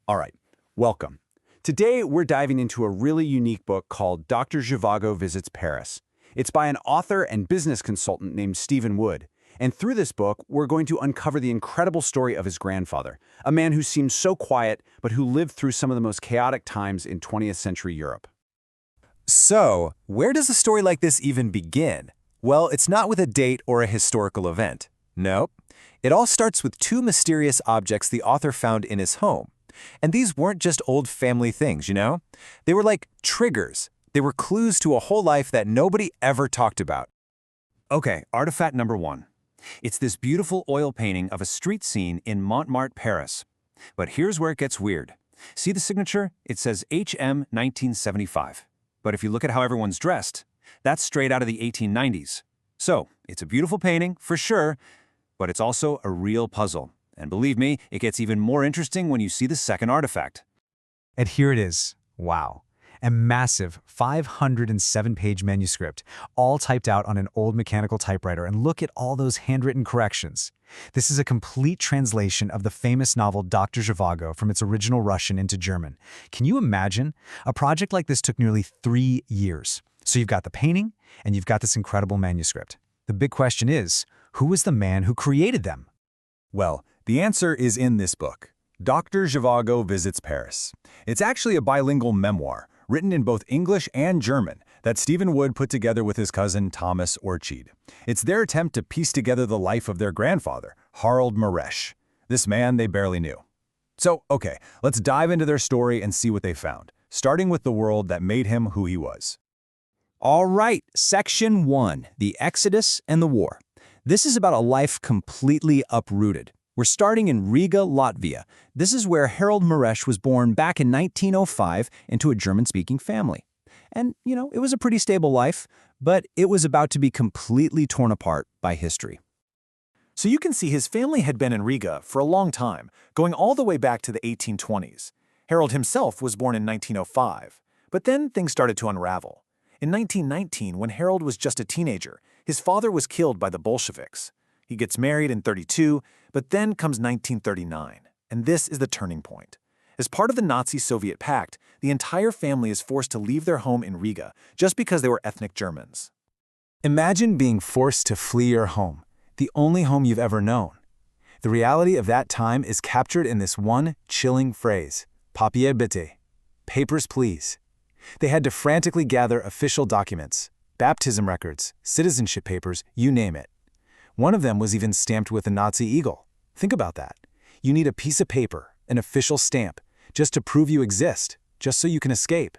All right, welcome. Today, we're diving into a really unique book called Dr. Zhivago Visits Paris. It's by an author and business consultant named Stephen Wood. And through this book, we're going to uncover the incredible story of his grandfather, a man who seemed so quiet, but who lived through some of the most chaotic times in 20th century Europe. So, where does a story like this even begin? Well, it's not with a date or a historical event. Nope. It all starts with two mysterious objects the author found in his home. And these weren't just old family things, you know? They were like triggers. They were clues to a whole life that nobody ever talked about. Okay, artifact number one. It's this beautiful oil painting of a street scene in Montmartre, Paris. But here's where it gets weird. See the signature? It says HM 1975. But if you look at how everyone's dressed, that's straight out of the 1890s. So, it's a beautiful painting, for sure, but it's also a real puzzle. And believe me, it gets even more interesting when you see the second artifact. And here it is. Wow. A massive 507-page manuscript, all typed out on an old mechanical typewriter, and look at all those handwritten corrections. This is a complete translation of the famous novel Dr. Zhivago from its original Russian into German. Can you imagine? A project like this took nearly 3 years. So you've got the painting, and you've got this incredible manuscript. The big question is, who was the man who created them? Well, the answer is in this book, Dr. Zhivago Visits Paris. It's actually a bilingual memoir, written in both English and German, that Stephen Wood put together with his cousin Thomas Orchid. It's their attempt to piece together the life of their grandfather, Harald Maresch, this man they barely knew. So, okay, let's dive into their story and see what they found, starting with the world that made him who he was. All right, Section 1, the Exodus and the War. This is about a life completely uprooted. We're starting in Riga, Latvia. This is where Harald Maresch was born back in 1905 into a German-speaking family. And, it was a pretty stable life, but it was about to be completely torn apart by history. So you can see his family had been in Riga for a long time, going all the way back to the 1820s. Harald himself was born in 1905, but then things started to unravel. In 1919, when Harald was just a teenager, his father was killed by the Bolsheviks. He gets married in 32, but then comes 1939, and this is the turning point. As part of the Nazi-Soviet pact, the entire family is forced to leave their home in Riga just because they were ethnic Germans. Imagine being forced to flee your home, the only home you've ever known. The reality of that time is captured in this one chilling phrase, papier bitte, papers please. They had to frantically gather official documents, baptism records, citizenship papers, you name it. One of them was even stamped with a Nazi eagle. Think about that. You need a piece of paper, an official stamp, just to prove you exist, just so you can escape.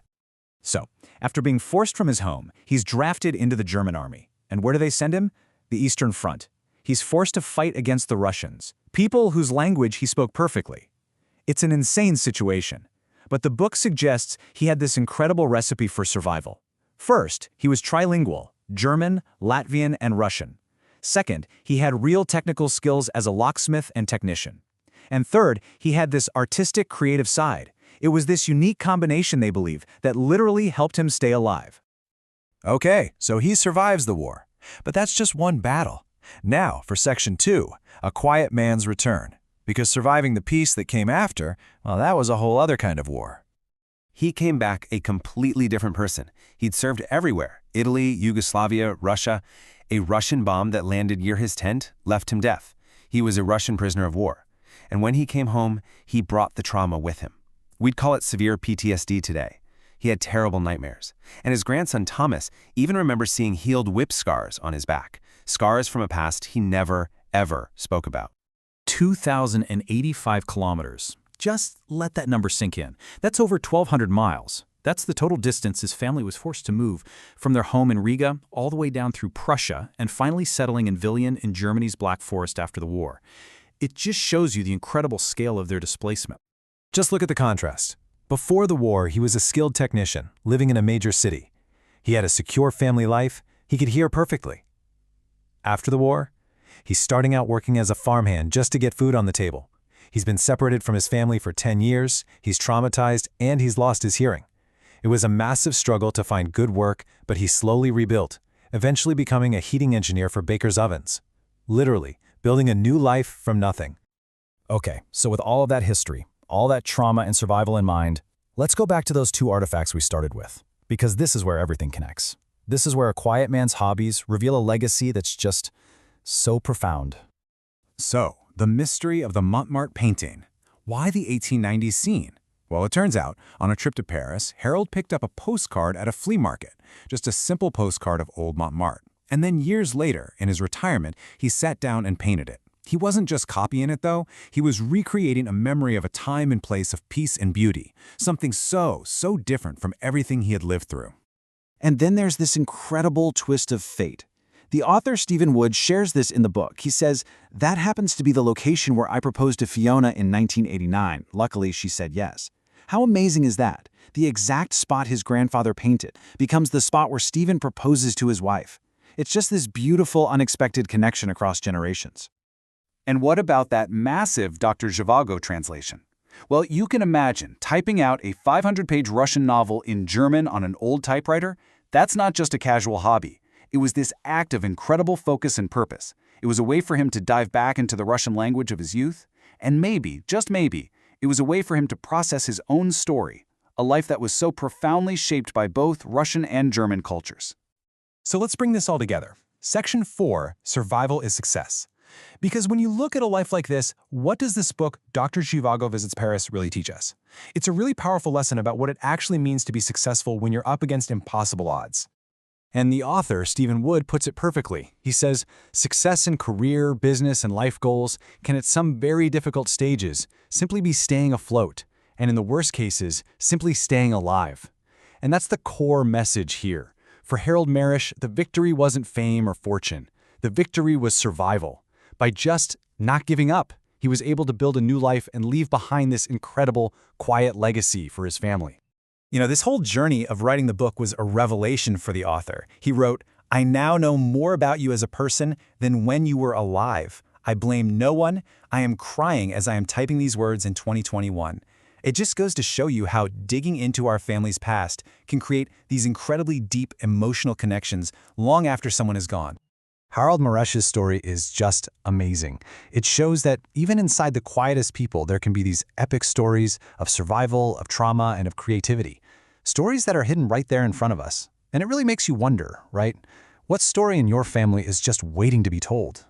So, after being forced from his home, he's drafted into the German army. And where do they send him? The Eastern Front. He's forced to fight against the Russians, people whose language he spoke perfectly. It's an insane situation. But the book suggests he had this incredible recipe for survival. First, he was trilingual, German, Latvian, and Russian. Second, he had real technical skills as a locksmith and technician. And third, he had this artistic, creative side. It was this unique combination, they believe, that literally helped him stay alive. Okay, so he survives the war. But that's just one battle. Now, for Section 2, a quiet man's return. Because surviving the peace that came after, well, that was a whole other kind of war. He came back a completely different person. He'd served everywhere, Italy, Yugoslavia, Russia. A Russian bomb that landed near his tent left him deaf. He was a Russian prisoner of war. And when he came home, he brought the trauma with him. We'd call it severe PTSD today. He had terrible nightmares. And his grandson Thomas even remembers seeing healed whip scars on his back, scars from a past he never, ever spoke about. 2,085 kilometers. Just let that number sink in. That's over 1,200 miles. That's the total distance his family was forced to move from their home in Riga all the way down through Prussia and finally settling in Villian in Germany's Black Forest after the war. It just shows you the incredible scale of their displacement. Just look at the contrast. Before the war, he was a skilled technician, living in a major city. He had a secure family life. He could hear perfectly. After the war, he's starting out working as a farmhand just to get food on the table. He's been separated from his family for 10 years, he's traumatized, and he's lost his hearing. It was a massive struggle to find good work, but he slowly rebuilt, eventually becoming a heating engineer for baker's ovens. Literally, building a new life from nothing. Okay, so with all of that history, all that trauma and survival in mind, let's go back to those 2 artifacts we started with, because this is where everything connects. This is where a quiet man's hobbies reveal a legacy that's just so profound. So, the mystery of the Montmartre painting. Why the 1890s scene? Well, it turns out, on a trip to Paris, Harald picked up a postcard at a flea market, just a simple postcard of old Montmartre. And then years later, in his retirement, he sat down and painted it. He wasn't just copying it, though. He was recreating a memory of a time and place of peace and beauty, something so different from everything he had lived through. And then there's this incredible twist of fate. The author Stephen Wood shares this in the book. He says, "That happens to be the location where I proposed to Fiona in 1989. Luckily, she said yes." How amazing is that? The exact spot his grandfather painted becomes the spot where Stephen proposes to his wife. It's just this beautiful, unexpected connection across generations. And what about that massive Dr. Zhivago translation? Well, you can imagine typing out a 500-page Russian novel in German on an old typewriter. That's not just a casual hobby. It was this act of incredible focus and purpose. It was a way for him to dive back into the Russian language of his youth. And maybe, just maybe, it was a way for him to process his own story, a life that was so profoundly shaped by both Russian and German cultures. So let's bring this all together. Section 4, Survival is Success. Because when you look at a life like this, what does this book, Dr. Zhivago Visits Paris, really teach us? It's a really powerful lesson about what it actually means to be successful when you're up against impossible odds. And the author, Stephen Wood, puts it perfectly. He says, success in career, business, and life goals can at some very difficult stages simply be staying afloat, and in the worst cases, simply staying alive. And that's the core message here. For Harald Maresch, the victory wasn't fame or fortune. The victory was survival. By just not giving up, he was able to build a new life and leave behind this incredible, quiet legacy for his family. You know, this whole journey of writing the book was a revelation for the author. He wrote, "I now know more about you as a person than when you were alive. I blame no one. I am crying as I am typing these words in 2021. It just goes to show you how digging into our family's past can create these incredibly deep emotional connections long after someone is gone. Harald Maresch's story is just amazing. It shows that even inside the quietest people, there can be these epic stories of survival, of trauma, and of creativity. Stories that are hidden right there in front of us. And it really makes you wonder, right? What story in your family is just waiting to be told?